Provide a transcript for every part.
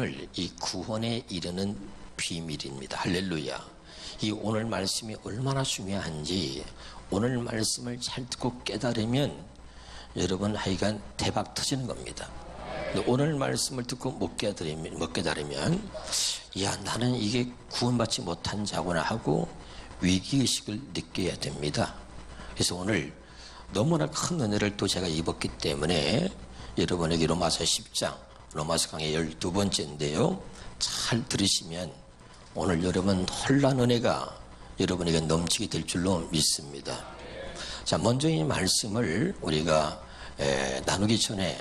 오늘 이 구원에 이르는 비밀입니다. 할렐루야. 이 오늘 말씀이 얼마나 중요한지 오늘 말씀을 잘 듣고 깨달으면 여러분 하여간 대박 터지는 겁니다. 오늘 말씀을 듣고 못 깨달으면 야, 나는 이게 구원받지 못한 자구나 하고 위기의식을 느껴야 됩니다. 그래서 오늘 너무나 큰 은혜를 또 제가 입었기 때문에 여러분에게 로마서 10장, 로마서 강의 12번째인데요. 잘 들으시면 오늘 여러분 혼란 은혜가 여러분에게 넘치게 될 줄로 믿습니다. 자, 먼저 이 말씀을 우리가 나누기 전에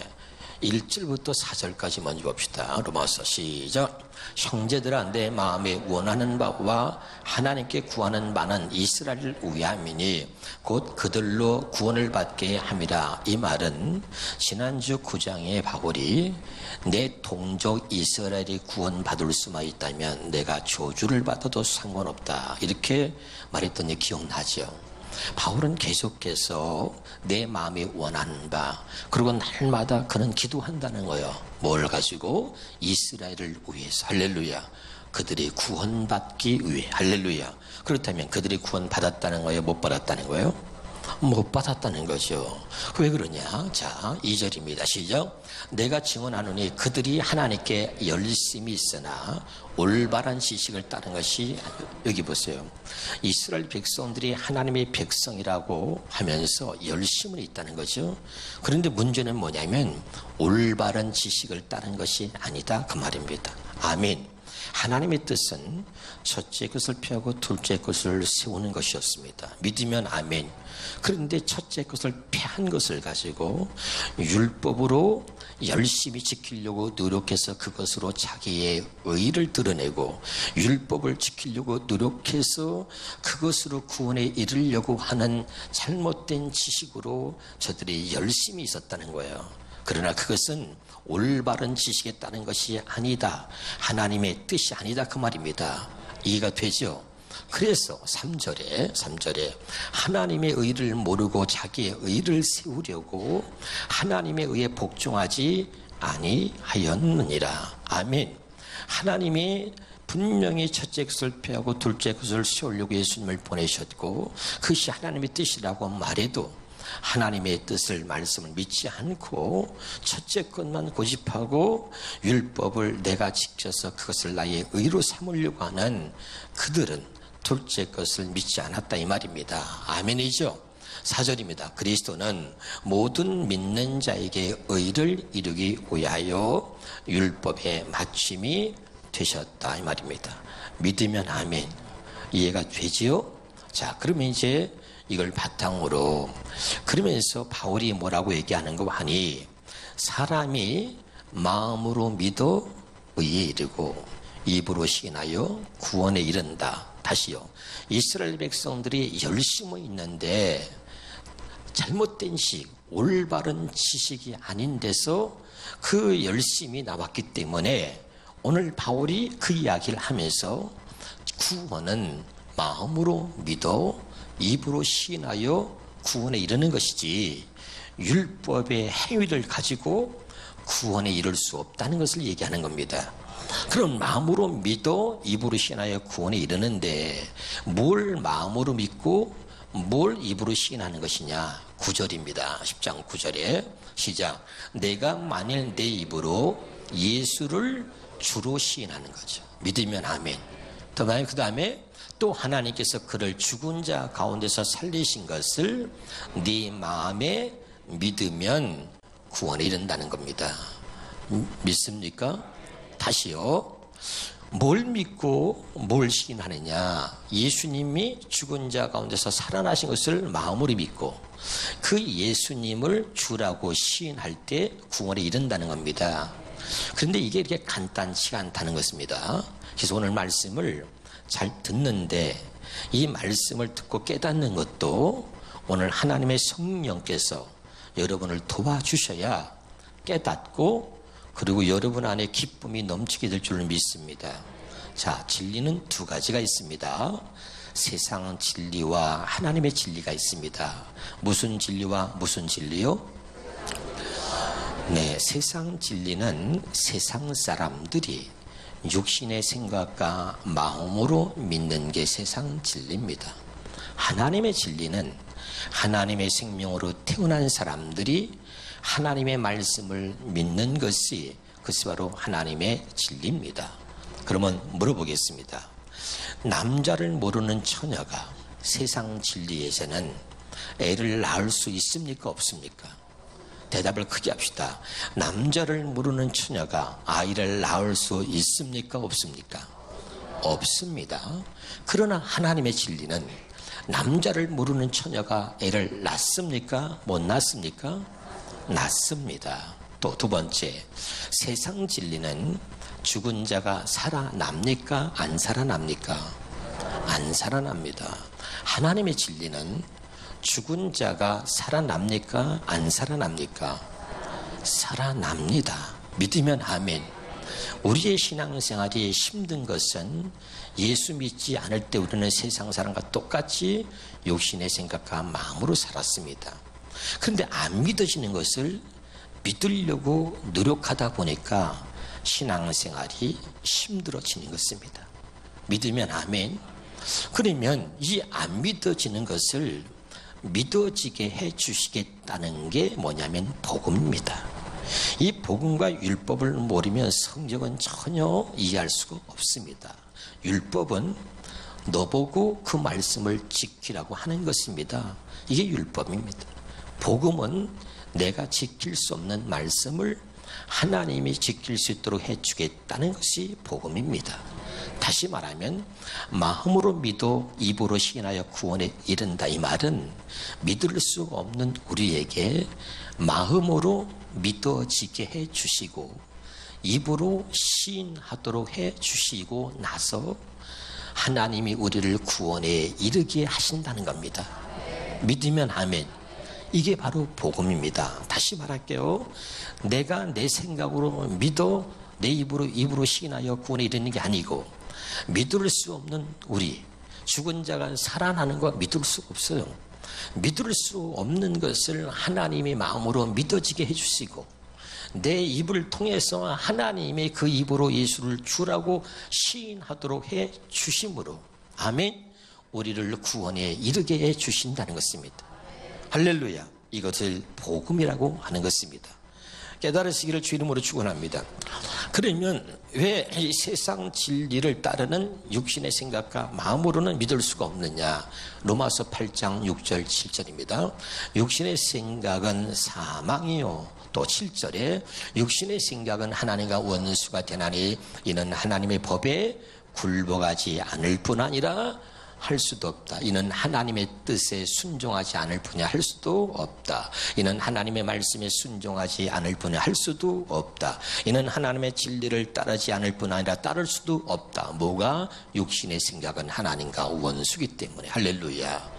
1절부터 4절까지 먼저 봅시다. 로마서 시작. 형제들아, 내 마음에 원하는 바와 하나님께 구하는 바는 이스라엘을 위함이니 곧 그들로 구원을 받게 함이라. 이 말은 지난주 9장에 바울이 내 동족 이스라엘이 구원받을 수만 있다면 내가 저주를 받아도 상관없다, 이렇게 말했던 게 기억나죠. 바울은 계속해서 내 마음이 원하는 바, 그리고 날마다 그는 기도한다는 거예요. 뭘 가지고? 이스라엘을 위해서. 할렐루야. 그들이 구원받기 위해. 할렐루야. 그렇다면 그들이 구원받았다는 거예요? 못 받았다는 거예요? 못 받았다는 거죠. 왜 그러냐? 자, 2절입니다. 시작. 내가 증언하노니 그들이 하나님께 열심히 있으나 올바른 지식을 따른 것이, 여기 보세요. 이스라엘 백성들이 하나님의 백성이라고 하면서 열심은 있다는 거죠. 그런데 문제는 뭐냐면 올바른 지식을 따른 것이 아니다, 그 말입니다. 아멘. 하나님의 뜻은 첫째 것을 피하고 둘째 것을 세우는 것이었습니다. 믿으면 아멘. 그런데 첫째 것을 피한 것을 가지고 율법으로 열심히 지키려고 노력해서 그것으로 자기의 의의를 드러내고 율법을 지키려고 노력해서 그것으로 구원에 이르려고 하는 잘못된 지식으로 저들이 열심히 있었다는 거예요. 그러나 그것은 올바른 지식에 따른 것이 아니다, 하나님의 뜻이 아니다, 그 말입니다. 이해가 되죠? 그래서 3절에 하나님의 의를 모르고 자기의 의를 세우려고 하나님의 의에 복종하지 아니하였느니라. 아멘. 하나님이 분명히 첫째 것을 폐하고 둘째 것을 세우려고 예수님을 보내셨고 그것이 하나님의 뜻이라고 말해도 하나님의 뜻을, 말씀을 믿지 않고 첫째 것만 고집하고 율법을 내가 지켜서 그것을 나의 의로 삼으려고 하는 그들은 둘째 것을 믿지 않았다, 이 말입니다. 아멘이죠? 4절입니다. 그리스도는 모든 믿는 자에게 의를 이루기 위하여 율법의 마침이 되셨다, 이 말입니다. 믿으면 아멘. 이해가 되지요? 자, 그러면 이제 이걸 바탕으로, 그러면서 바울이 뭐라고 얘기하는 거 하니, 사람이 마음으로 믿어 의에 이르고 입으로 시인하여 구원에 이른다. 다시요. 이스라엘 백성들이 열심히 있는데 잘못된 식, 올바른 지식이 아닌 데서 그 열심이 나왔기 때문에 오늘 바울이 그 이야기를 하면서 구원은 마음으로 믿어 입으로 시인하여 구원에 이르는 것이지 율법의 행위를 가지고 구원에 이를 수 없다는 것을 얘기하는 겁니다. 그럼 마음으로 믿어 입으로 시인하여 구원에 이르는데 뭘 마음으로 믿고 뭘 입으로 시인하는 것이냐? 9절입니다. 10장 9절에 시작. 내가 만일 내 입으로 예수를 주로 시인하는 거죠. 믿으면 아멘. 그 다음에 또 하나님께서 그를 죽은 자 가운데서 살리신 것을 네 마음에 믿으면 구원에 이른다는 겁니다. 믿습니까? 다시요. 뭘 믿고 뭘 시인하느냐? 예수님이 죽은 자 가운데서 살아나신 것을 마음으로 믿고 그 예수님을 주라고 시인할 때 구원에 이른다는 겁니다. 그런데 이게 이렇게 간단치가 않다는 것입니다. 그래서 오늘 말씀을 잘 듣는데 이 말씀을 듣고 깨닫는 것도 오늘 하나님의 성령께서 여러분을 도와주셔야 깨닫고 그리고 여러분 안에 기쁨이 넘치게 될 줄 믿습니다. 자, 진리는 두 가지가 있습니다. 세상 진리와 하나님의 진리가 있습니다. 무슨 진리와 무슨 진리요? 네, 세상 진리는 세상 사람들이 육신의 생각과 마음으로 믿는 게 세상 진리입니다. 하나님의 진리는 하나님의 생명으로 태어난 사람들이 하나님의 말씀을 믿는 것이 그것이 바로 하나님의 진리입니다. 그러면 물어보겠습니다. 남자를 모르는 처녀가 세상 진리에서는 애를 낳을 수 있습니까? 없습니까? 대답을 크게 합시다. 남자를 모르는 처녀가 아이를 낳을 수 있습니까? 없습니까? 없습니다. 그러나 하나님의 진리는 남자를 모르는 처녀가 애를 낳습니까? 못 낳습니까? 낳습니다. 또 두 번째, 세상 진리는 죽은 자가 살아납니까? 안 살아납니까? 안 살아납니다. 하나님의 진리는 죽은 자가 살아납니까? 안 살아납니까? 살아납니다. 믿으면 아멘. 우리의 신앙생활이 힘든 것은 예수 믿지 않을 때 우리는 세상 사람과 똑같이 육신의 생각과 마음으로 살았습니다. 그런데 안 믿어지는 것을 믿으려고 노력하다 보니까 신앙생활이 힘들어지는 것입니다. 믿으면 아멘. 그러면 이 안 믿어지는 것을 믿어지게 해 주시겠다는 게 뭐냐면 복음입니다. 이 복음과 율법을 모르면 성경은 전혀 이해할 수가 없습니다. 율법은 너보고 그 말씀을 지키라고 하는 것입니다. 이게 율법입니다. 복음은 내가 지킬 수 없는 말씀을 하나님이 지킬 수 있도록 해주겠다는 것이 복음입니다. 다시 말하면 마음으로 믿어 입으로 시인하여 구원에 이른다. 이 말은 믿을 수 없는 우리에게 마음으로 믿어지게 해 주시고 입으로 시인하도록 해 주시고 나서 하나님이 우리를 구원에 이르게 하신다는 겁니다. 믿으면 아멘. 이게 바로 복음입니다. 다시 말할게요. 내가 내 생각으로 믿어 내 입으로 시인하여 구원에 이르는 게 아니고 믿을 수 없는 우리, 죽은 자가 살아나는 거 믿을 수 없어요. 믿을 수 없는 것을 하나님의 마음으로 믿어지게 해주시고 내 입을 통해서 하나님의 그 입으로 예수를 주라고 시인하도록 해 주심으로 아멘, 우리를 구원에 이르게 해 주신다는 것입니다. 할렐루야. 이것을 복음이라고 하는 것입니다. 깨달으시기를 주 이름으로 축원합니다. 그러면 왜 이 세상 진리를 따르는 육신의 생각과 마음으로는 믿을 수가 없느냐? 로마서 8장 6절 7절입니다. 육신의 생각은 사망이요. 또 7절에 육신의 생각은 하나님과 원수가 되나니 이는 하나님의 법에 굴복하지 않을 뿐 아니라 할 수도 없다. 이는 하나님의 뜻에 순종하지 않을 뿐이야 할 수도 없다. 이는 하나님의 말씀에 순종하지 않을 뿐이야 할 수도 없다. 이는 하나님의 진리를 따르지 않을 뿐 아니라 따를 수도 없다. 뭐가? 육신의 생각은 하나님과 원수기 때문에. 할렐루야.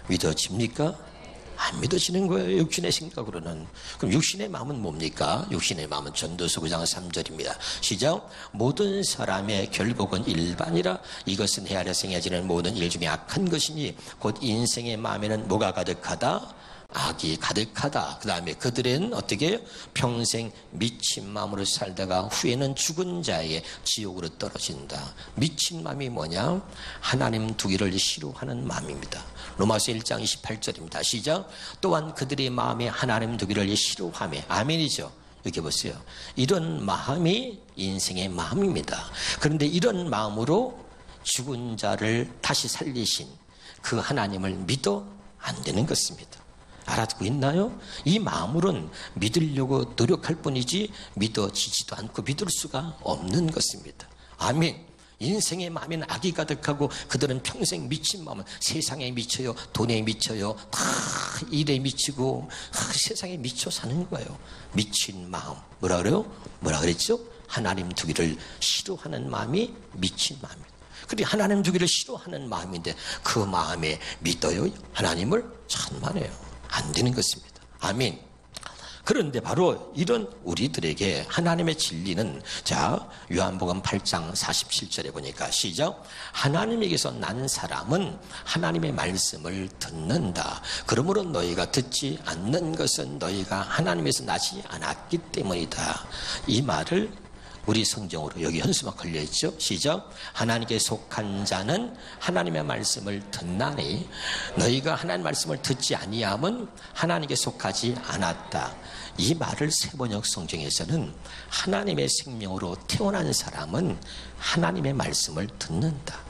믿어집니까? 안 믿어지는 거예요. 육신의 생각으로는. 그럼 육신의 마음은 뭡니까? 육신의 마음은 전도서 9장 3절입니다. 시작. 모든 사람의 결국은 일반이라 이것은 헤아려 생해지는 모든 일 중에 악한 것이니 곧 인생의 마음에는 뭐가 가득하다? 악이 가득하다. 그 다음에 그들은 어떻게 평생 미친 마음으로 살다가 후에는 죽은 자에게 지옥으로 떨어진다. 미친 마음이 뭐냐? 하나님 두기를 싫어하는 마음입니다. 로마서 1장 28절입니다. 시작. 또한 그들의 마음에 하나님 두기를 싫어하며. 아멘이죠. 이렇게 보세요. 이런 마음이 인생의 마음입니다. 그런데 이런 마음으로 죽은 자를 다시 살리신 그 하나님을 믿어 안 되는 것입니다. 알아듣고 있나요? 이 마음으로는 믿으려고 노력할 뿐이지 믿어지지도 않고 믿을 수가 없는 것입니다. 아멘. 인생의 마음에는 악이 가득하고 그들은 평생 미친 마음은 세상에 미쳐요, 돈에 미쳐요, 다 일에 미치고 세상에 미쳐 사는 거예요. 미친 마음. 뭐라 그래요? 뭐라 그랬죠? 하나님 두기를 싫어하는 마음이 미친 마음입니다. 근데 하나님 두기를 싫어하는 마음인데 그 마음에 믿어요? 하나님을? 천만에요. 안 되는 것입니다. 아멘. 그런데 바로 이런 우리들에게 하나님의 진리는 자 요한복음 8장 47절에 보니까 시작. 하나님에게서 난 사람은 하나님의 말씀을 듣는다. 그러므로 너희가 듣지 않는 것은 너희가 하나님에서 나지 않았기 때문이다. 이 말을 우리 성경으로 여기 현수막 걸려있죠. 시작. 하나님께 속한 자는 하나님의 말씀을 듣나니 너희가 하나님의 말씀을 듣지 아니함은 하나님께 속하지 않았다. 이 말을 세번역 성경에서는 하나님의 생명으로 태어난 사람은 하나님의 말씀을 듣는다.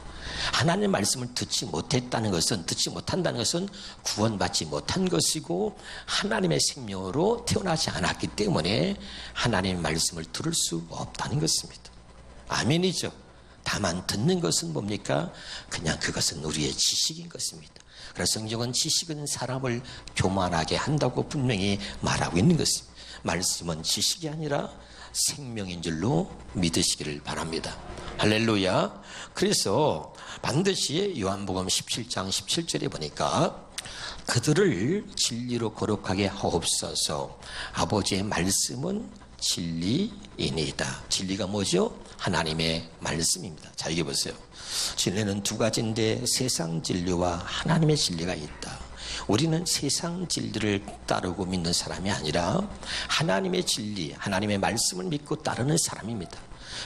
하나님의 말씀을 듣지 못한다는 것은 구원받지 못한 것이고 하나님의 생명으로 태어나지 않았기 때문에 하나님의 말씀을 들을 수 없다는 것입니다. 아멘이죠. 다만 듣는 것은 뭡니까? 그냥 그것은 우리의 지식인 것입니다. 그래서 성경은 지식은 사람을 교만하게 한다고 분명히 말하고 있는 것입니다. 말씀은 지식이 아니라 생명인 줄로 믿으시기를 바랍니다. 할렐루야. 그래서 반드시 요한복음 17장 17절에 보니까 그들을 진리로 거룩하게 하옵소서. 아버지의 말씀은 진리이니이다. 진리가 뭐죠? 하나님의 말씀입니다. 자, 여기 보세요. 진리는 두 가지인데 세상 진리와 하나님의 진리가 있다. 우리는 세상 진리를 따르고 믿는 사람이 아니라 하나님의 진리, 하나님의 말씀을 믿고 따르는 사람입니다.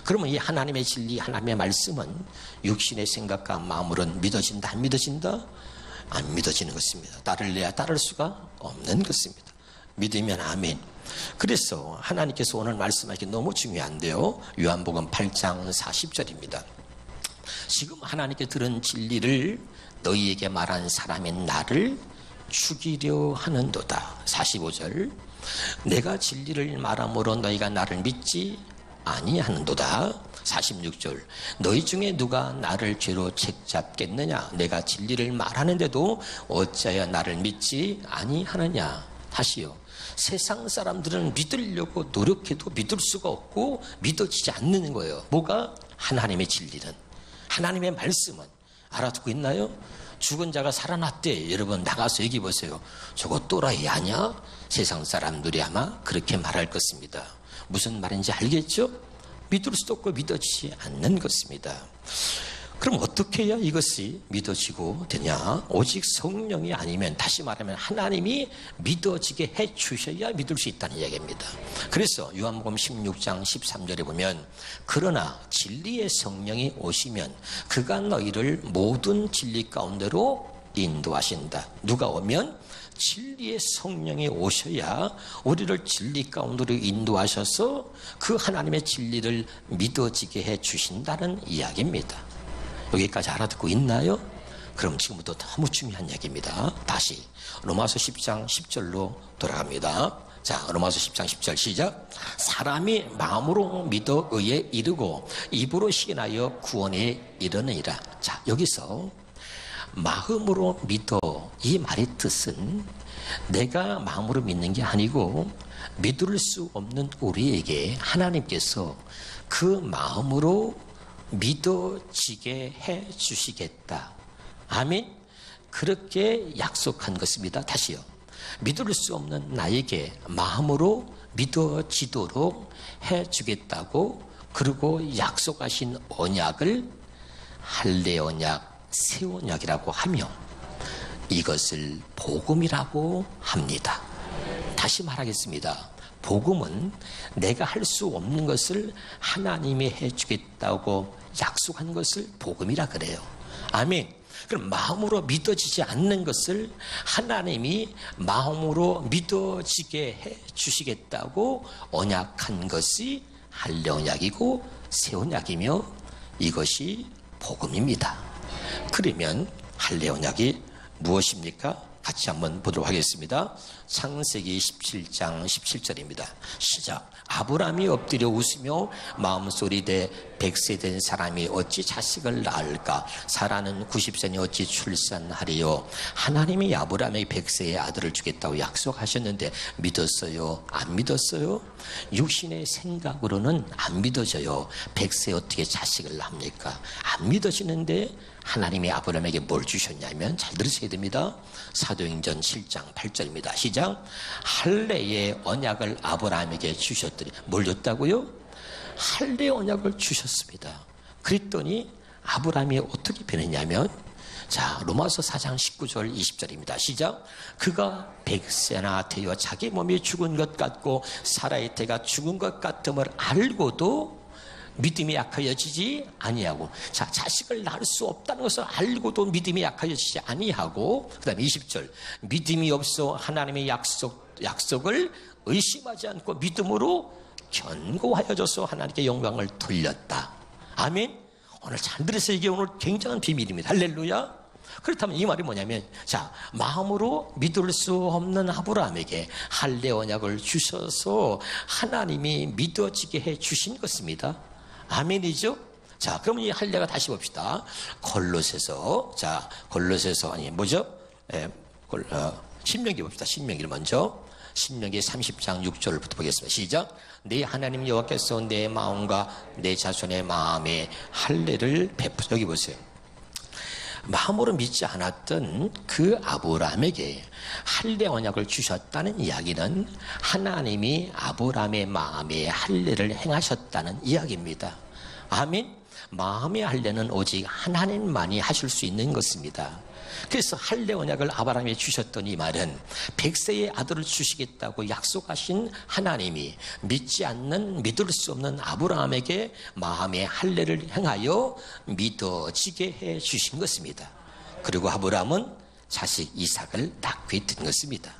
그러면 이 하나님의 진리, 하나님의 말씀은 육신의 생각과 마음으로는 믿어진다, 안 믿어진다? 안 믿어지는 것입니다. 따를래야 따를 수가 없는 것입니다. 믿으면 아멘. 그래서 하나님께서 오늘 말씀하기 너무 중요한데요. 요한복음 8장 40절입니다. 지금 하나님께 들은 진리를 너희에게 말한 사람인 나를 죽이려 하는도다. 45절. 내가 진리를 말함으로 너희가 나를 믿지 아니하는도다. 46절. 너희 중에 누가 나를 죄로 책잡겠느냐? 내가 진리를 말하는데도 어찌하여 나를 믿지 아니하느냐? 다시요. 세상 사람들은 믿으려고 노력해도 믿을 수가 없고 믿어지지 않는 거예요. 뭐가? 하나님의 진리는, 하나님의 말씀은. 알아듣고 있나요? 죽은 자가 살아났대. 여러분 나가서 얘기해 보세요. 저거 또라이 아냐? 세상 사람들이 아마 그렇게 말할 것입니다. 무슨 말인지 알겠죠? 믿을 수도 없고 믿어지지 않는 것입니다. 그럼 어떻게 해야 이것이 믿어지고 되냐? 오직 성령이 아니면, 다시 말하면 하나님이 믿어지게 해 주셔야 믿을 수 있다는 이야기입니다. 그래서 요한복음 16장 13절에 보면 그러나 진리의 성령이 오시면 그가 너희를 모든 진리 가운데로 인도하신다. 누가 오면? 진리의 성령이 오셔야 우리를 진리 가운데로 인도하셔서 그 하나님의 진리를 믿어지게 해 주신다는 이야기입니다. 여기까지 알아듣고 있나요? 그럼 지금부터 너무 중요한 얘기입니다. 다시 로마서 10장 10절로 돌아갑니다. 자, 로마서 10장 10절 시작. 사람이 마음으로 믿어 의에 이르고 입으로 시인하여 구원에 이르느니라. 자, 여기서 마음으로 믿어, 이 말의 뜻은 내가 마음으로 믿는 게 아니고 믿을 수 없는 우리에게 하나님께서 그 마음으로 믿어지게 해 주시겠다. 아멘. 그렇게 약속한 것입니다. 다시요. 믿을 수 없는 나에게 마음으로 믿어지도록 해 주겠다고, 그리고 약속하신 언약을 할례 언약, 새 언약이라고 하며 이것을 복음이라고 합니다. 다시 말하겠습니다. 복음은 내가 할 수 없는 것을 하나님이 해주겠다고 약속한 것을 복음이라 그래요. 아멘. 그럼 마음으로 믿어지지 않는 것을 하나님이 마음으로 믿어지게 해주시겠다고 언약한 것이 할례 언약이고 새 언약이며 이것이 복음입니다. 그러면 할례 언약이 무엇입니까? 같이 한번 보도록 하겠습니다. 창세기 17장 17절입니다. 시작. 아브라함이 엎드려 웃으며 마음소리 대 100세 된 사람이 어찌 자식을 낳을까? 사라는 90세니 어찌 출산하리요? 하나님이 아브라함에게 100세의 아들을 주겠다고 약속하셨는데 믿었어요? 안 믿었어요? 육신의 생각으로는 안 믿어져요. 100세에 어떻게 자식을 낳습니까? 안 믿어지는데 하나님이 아브라함에게 뭘 주셨냐면, 잘 들으셔야 됩니다. 사도행전 7장 8절입니다. 시작. 할례의 언약을 아브라함에게 주셨더니, 뭘 줬다고요? 할례 언약을 주셨습니다. 그랬더니 아브라함이 어떻게 변했냐면, 자, 로마서 4장 19절 20절입니다. 시작. 그가 100세나 되어 자기 몸이 죽은 것 같고 사라의 태가 죽은 것 같음을 알고도 믿음이 약하여지지 아니하고. 자, 자식을 낳을 수 없다는 것을 알고도 믿음이 약하여지지 아니하고. 그 다음에 20절. 믿음이 없어 하나님의 약속을 의심하지 않고 믿음으로 견고하여져서 하나님께 영광을 돌렸다. 아멘. 오늘 잘 들으세요. 이게 오늘 굉장한 비밀입니다. 할렐루야. 그렇다면 이 말이 뭐냐면, 자, 마음으로 믿을 수 없는 아브라함에게 할례 언약을 주셔서 하나님이 믿어지게 해 주신 것입니다. 아멘이죠? 자, 그럼 이 할례가 다시 봅시다. 골로새서, 자, 골로새서 아니 뭐죠? 신명기 봅시다. 신명기를 먼저. 신명기 30장 6절부터 보겠습니다. 시작. 내 하나님 여호와께서 내 마음과 내 자손의 마음에 할례를 베푸. 여기 보세요. 마음으로 믿지 않았던 그 아브라함에게 할례 언약을 주셨다는 이야기는 하나님이 아브라함의 마음에 할례를 행하셨다는 이야기입니다. 아멘. 마음의 할례는 오직 하나님만이 하실 수 있는 것입니다. 그래서 할례 언약을 아브라함에 주셨던 이 말은 100세의 아들을 주시겠다고 약속하신 하나님이 믿지 않는, 믿을 수 없는 아브라함에게 마음의 할례를 행하여 믿어지게 해 주신 것입니다. 그리고 아브라함은 자식 이삭을 낳게 된 것입니다.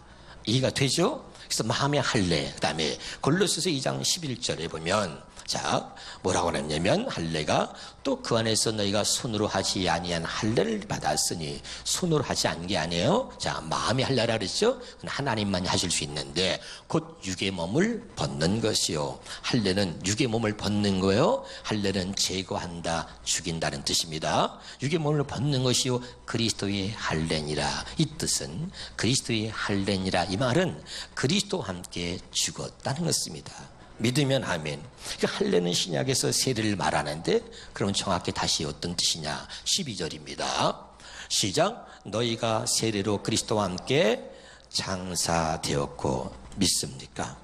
이해가 되죠? 그래서 마음의 할례. 그 다음에 골로새서 2장 11절에 보면, 자, 뭐라고 하냐면 할례가 또 그 안에서 너희가 손으로 하지 아니한 할례를 받았으니, 손으로 하지 않은 게 아니에요. 자, 마음의 할례라 그랬죠. 하나님만이 하실 수 있는데 곧 육의 몸을 벗는 것이요. 할례는 육의 몸을 벗는 거예요. 할례는 제거한다, 죽인다는 뜻입니다. 육의 몸을 벗는 것이요 그리스도의 할례니라. 이 뜻은 그리스도의 할례니라. 이 말은 그리스도와 함께 죽었다는 것입니다. 믿으면 아멘. 할례는 신약에서 세례를 말하는데, 그럼 정확히 다시 어떤 뜻이냐? 12절입니다. 시작. 너희가 세례로 그리스도와 함께 장사되었고 믿습니까?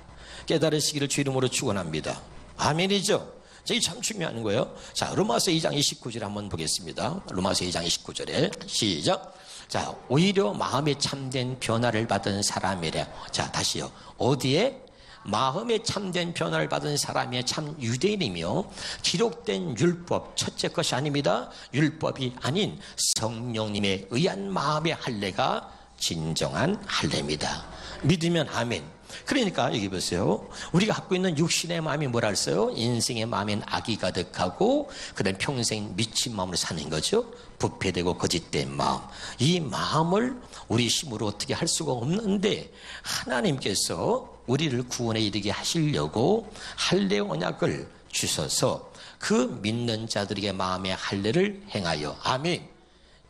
깨달으시기를 주 이름으로 축원합니다. 아멘이죠? 이게 참 중요한 거예요. 자, 로마서 2장 29절 한번 보겠습니다. 로마서 2장 29절에 시작. 자, 오히려 마음에 참된 변화를 받은 사람이래. 자, 다시요. 어디에? 마음에 참된 변화를 받은 사람이 참 유대인이며 기록된 율법, 첫째 것이 아닙니다. 율법이 아닌 성령님에 의한 마음의 할례가 진정한 할례입니다. 믿으면 아멘. 그러니까 여기 보세요. 우리가 갖고 있는 육신의 마음이 뭐라 했어요? 인생의 마음엔 악이 가득하고 그다음 평생 미친 마음으로 사는 거죠. 부패되고 거짓된 마음. 이 마음을 우리 힘으로 어떻게 할 수가 없는데, 하나님께서 우리를 구원에 이르게 하시려고 할례 언약을 주셔서 그 믿는 자들에게 마음의 할례를 행하여. 아멘.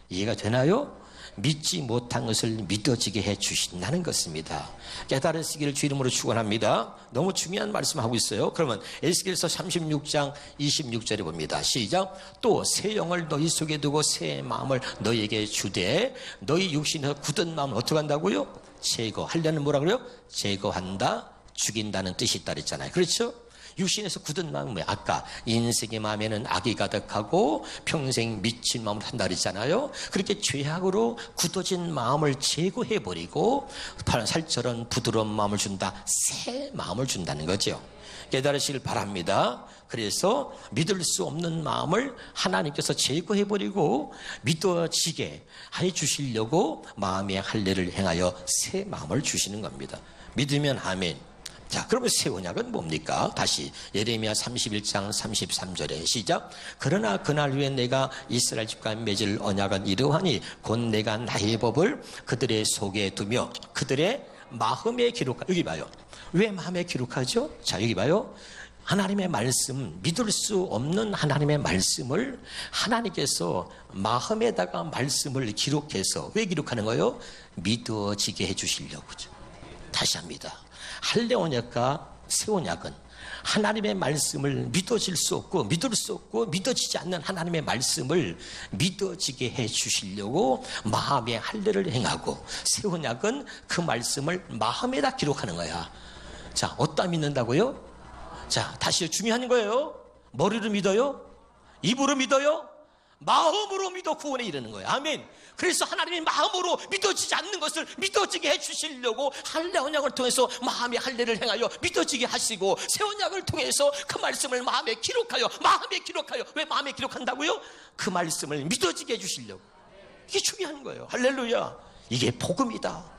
이해가 되나요? 믿지 못한 것을 믿어지게 해 주신다는 것입니다. 깨달으시기를 주 이름으로 축원합니다. 너무 중요한 말씀하고 있어요. 그러면 에스겔서 36장 26절에 봅니다. 시작. 또 새 영을 너희 속에 두고 새 마음을 너희에게 주되 너희 육신에서 굳은 마음을 어떻게 한다고요? 제거하려는 뭐라 그래요? 제거한다, 죽인다는 뜻이 있다 그랬잖아요. 그렇죠? 육신에서 굳은 마음은 뭐예요? 아까 인생의 마음에는 악이 가득하고 평생 미친 마음을 한다 그랬잖아요. 그렇게 죄악으로 굳어진 마음을 제거해버리고 살처럼 부드러운 마음을 준다, 새 마음을 준다는 거죠. 깨달으시길 바랍니다. 그래서 믿을 수 없는 마음을 하나님께서 제거해버리고 믿어지게 해주시려고 마음의 할례를 행하여 새 마음을 주시는 겁니다. 믿으면 아멘. 자, 그러면 새 언약은 뭡니까? 다시 예레미야 31장 33절에 시작. 그러나 그날 후에 내가 이스라엘 집과 맺을 언약은 이러하니 곧 내가 나의 법을 그들의 속에 두며 그들의 마음에 기록하. 여기 봐요. 왜 마음에 기록하죠? 자, 여기 봐요. 하나님의 말씀, 믿을 수 없는 하나님의 말씀을 하나님께서 마음에다가 말씀을 기록해서, 왜 기록하는 거예요? 믿어지게 해주시려고죠. 다시 합니다. 할례 언약과 새 언약은 하나님의 말씀을 믿어질 수 없고 믿을 수 없고 믿어지지 않는 하나님의 말씀을 믿어지게 해 주시려고 마음의 할례를 행하고, 새 언약은 그 말씀을 마음에다 기록하는 거야. 자, 어디다 믿는다고요? 자, 다시 중요한 거예요. 머리로 믿어요? 입으로 믿어요? 마음으로 믿어 구원에 이르는 거예요. 아멘. 그래서 하나님이 마음으로 믿어지지 않는 것을 믿어지게 해주시려고 할례 언약을 통해서 마음의 할례를 행하여 믿어지게 하시고, 새 언약을 통해서 그 말씀을 마음에 기록하여 왜 마음에 기록한다고요? 그 말씀을 믿어지게 해주시려고. 이게 중요한 거예요. 할렐루야. 이게 복음이다.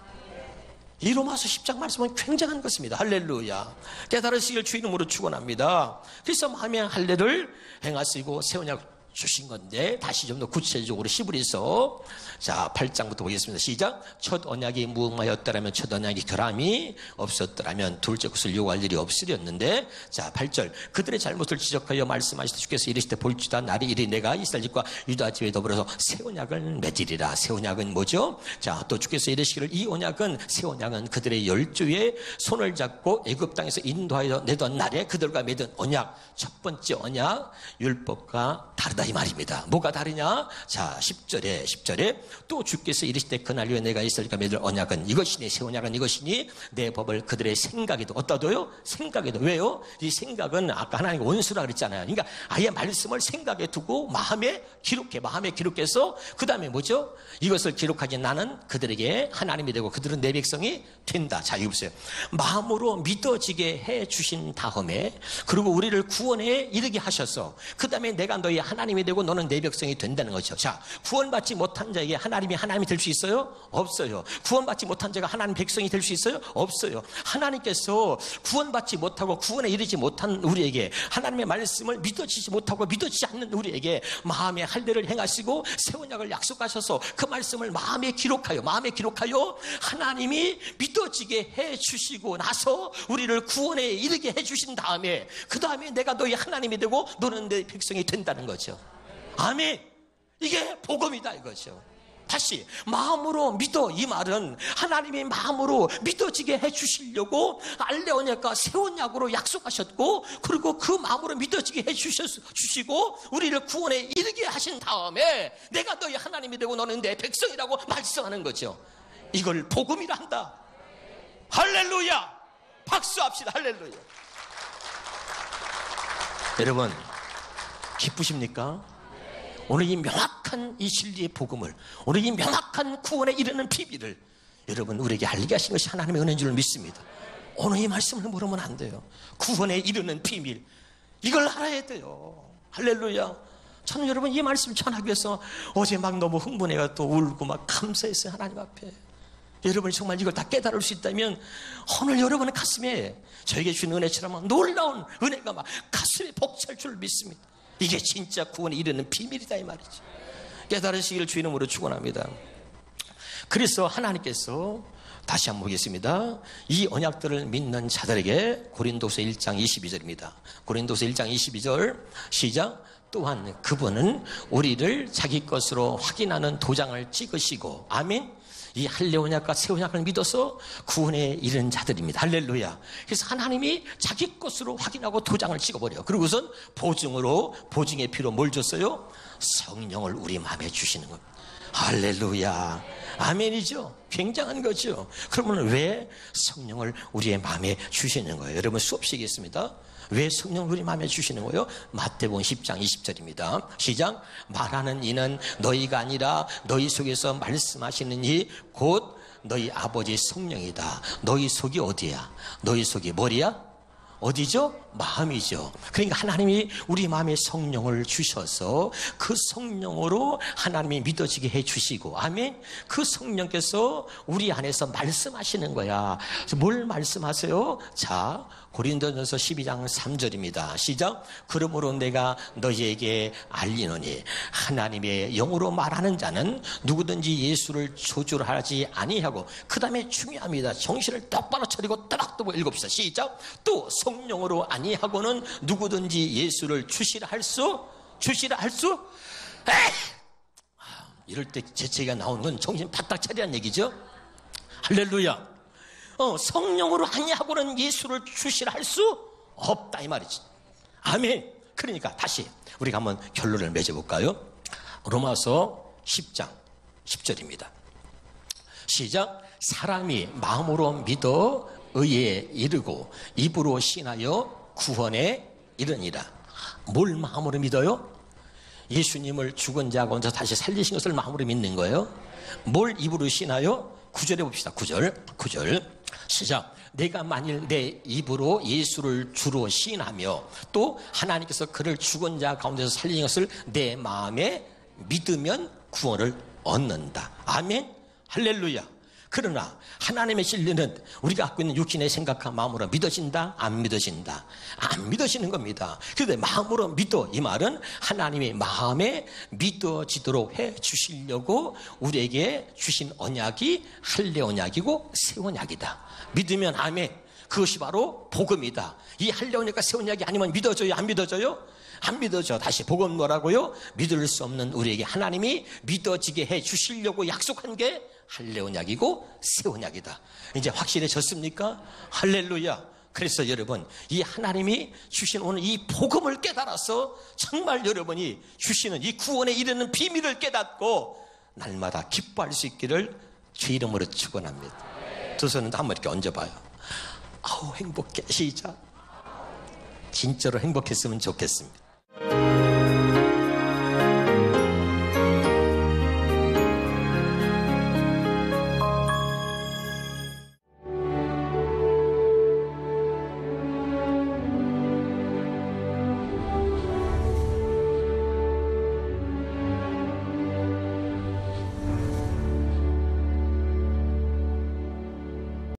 이 로마서 10장 말씀은 굉장한 것입니다. 할렐루야. 깨달으시길 주 이름으로 축원합니다. 그래서 마음의 할례를 행하시고 새 언약 주신 건데, 다시 좀 더 구체적으로 히브리서 8장부터 보겠습니다. 시작. 첫 언약이 무응하였더라면, 첫 언약이 결함이 없었더라면 둘째 것을 요구할 일이 없으렸는데, 8절. 그들의 잘못을 지적하여 말씀하시되 주께서 이르시되 볼지다 날이 이르 내가 이스라엘 집과 유다 집에 더불어서 새 언약을 맺으리라. 새 언약은 뭐죠? 또 주께서 이르시기를 이 언약은, 새 언약은 그들의 열조의 손을 잡고 애굽 땅에서 인도하여 내던 날에 그들과 맺은 언약, 첫 번째 언약 율법과 다르다 이 말입니다. 뭐가 다르냐? 10절에 또 주께서 이르시되 그날 위에 내가 이스라엘과 맺을 언약은 이것이니, 새 언약은 이것이니 내 법을 그들의 생각에도 어떠도요? 생각에도. 왜요? 이 생각은 아까 하나님 원수라 그랬잖아요. 그러니까 아예 말씀을 생각에 두고 마음에 기록해서 그 다음에 뭐죠? 이것을 기록하기 나는 그들에게 하나님이 되고 그들은 내 백성이 된다. 자, 이거 보세요. 마음으로 믿어지게 해 주신 다음에, 그리고 우리를 구원에 이르게 하셔서 그 다음에 내가 너희 하나님이 되고 너는 내 백성이 된다는 거죠. 자, 구원받지 못한 자에게 하나님이 될 수 있어요? 없어요. 구원받지 못한 자가 하나님 백성이 될 수 있어요? 없어요. 하나님께서 구원받지 못하고 구원에 이르지 못한 우리에게, 하나님의 말씀을 믿어지지 못하고 믿어지지 않는 우리에게 마음의 할례를 행하시고 새 언약을 약속하셔서 그 말씀을 마음에 기록하여 하나님이 믿어지게 해 주시고 나서 우리를 구원에 이르게 해 주신 다음에, 그 다음에 내가 너희 하나님이 되고 너는 내 백성이 된다는 거죠. 아멘. 이게 복음이다 이거죠. 다시 마음으로 믿어, 이 말은 하나님이 마음으로 믿어지게 해주시려고 할례 언약과 새 언약으로 약속하셨고, 그리고 그 마음으로 믿어지게 해주시고 우리를 구원에 이르게 하신 다음에 내가 너희 하나님이 되고 너는 내 백성이라고 말씀하는 거죠. 이걸 복음이라 한다. 할렐루야. 박수합시다. 할렐루야. 여러분 기쁘십니까? 오늘 이 명확한 이 진리의 복음을, 오늘 이 명확한 구원에 이르는 비밀을 여러분 우리에게 알게 하신 것이 하나님의 은혜인 줄 믿습니다. 오늘 이 말씀을 모르면 안 돼요. 구원에 이르는 비밀, 이걸 알아야 돼요. 할렐루야. 저는 여러분 이 말씀 전하기 위해서 어제 막 너무 흥분해가 또 울고 막 감사했어요. 하나님 앞에. 여러분이 정말 이걸 다 깨달을 수 있다면 오늘 여러분의 가슴에 저에게 주신 은혜처럼 놀라운 은혜가 막 가슴에 벅찰 줄 믿습니다. 이게 진짜 구원에 이르는 비밀이다 이 말이죠. 깨달으시기를 주 이름으로 축원합니다. 그래서 하나님께서 다시 한번 보겠습니다. 이 언약들을 믿는 자들에게, 고린도서 1장 22절입니다. 고린도서 1장 22절 시작. 또한 그분은 우리를 자기 것으로 확인하는 도장을 찍으시고, 아멘. 이 할례 언약과 새 언약을 믿어서 구원에 이른 자들입니다. 할렐루야. 그래서 하나님이 자기 것으로 확인하고 도장을 찍어버려요. 그리고선 보증의 피로 뭘 줬어요? 성령을 우리 마음에 주시는 겁니다. 할렐루야. 아멘이죠. 굉장한 거죠. 그러면 왜 성령을 우리의 마음에 주시는 거예요? 여러분 수업 시겠습니다. 왜 성령을 우리 마음에 주시는 거예요? 마태복음 10장 20절입니다. 시작. 말하는 이는 너희가 아니라 너희 속에서 말씀하시는 이 곧 너희 아버지 성령이다. 너희 속이 어디야? 너희 속이 머리야? 어디죠? 마음이죠. 그러니까 하나님이 우리 마음에 성령을 주셔서 그 성령으로 하나님이 믿어지게 해주시고, 아멘. 그 성령께서 우리 안에서 말씀하시는 거야. 뭘 말씀하세요? 자, 고린도전서 12장 3절입니다. 시작. 그러므로 내가 너희에게 알리노니 하나님의 영으로 말하는 자는 누구든지 예수를 조절하지 아니하고, 그 다음에 중요합니다. 정신을 똑바로 차리고 따박따박 읽읍시다. 시작. 또 성령으로 아니하고는 누구든지 예수를 주시라 할 수? 이럴 때 재채기가 나오는 건 정신 바짝 차리라는 얘기죠. 할렐루야. 성령으로 아니하고는 예수를 주시라 할 수 없다 이 말이지. 아멘. 그러니까 다시 우리가 한번 결론을 맺어볼까요? 로마서 10장 10절입니다. 시작. 사람이 마음으로 믿어 의에 이르고 입으로 신하여 구원에 이르니라. 뭘 마음으로 믿어요? 예수님을 죽은 자 가운데 다시 살리신 것을 마음으로 믿는 거예요. 뭘 입으로 신하요? 9절에 봅시다. 9절 시작. 내가 만일 내 입으로 예수를 주로 시인하며 또 하나님께서 그를 죽은 자 가운데서 살리신 것을 내 마음에 믿으면 구원을 얻는다. 아멘. 할렐루야. 그러나 하나님의 진리는 우리가 갖고 있는 육신의 생각과 마음으로 믿어진다? 안 믿어진다? 안 믿어지는 겁니다. 그런데 마음으로 믿어, 이 말은 하나님의 마음에 믿어지도록 해 주시려고 우리에게 주신 언약이 할례 언약이고 새 언약이다. 믿으면 아멘. 그것이 바로 복음이다. 이 할례 언약과 새 언약이 아니면 믿어져요? 안 믿어져요? 안 믿어져. 다시 복음 뭐라고요? 믿을 수 없는 우리에게 하나님이 믿어지게 해 주시려고 약속한 게 할례 언약이고 새 언약이다. 이제 확실해졌습니까? 할렐루야. 그래서 여러분, 이 하나님이 주신 오늘 이 복음을 깨달아서 정말 여러분이 주시는 이 구원에 이르는 비밀을 깨닫고 날마다 기뻐할 수 있기를 주 이름으로 축원합니다. 두 손은 한번 이렇게 얹어봐요. 아우 행복해. 시작. 진짜로 행복했으면 좋겠습니다.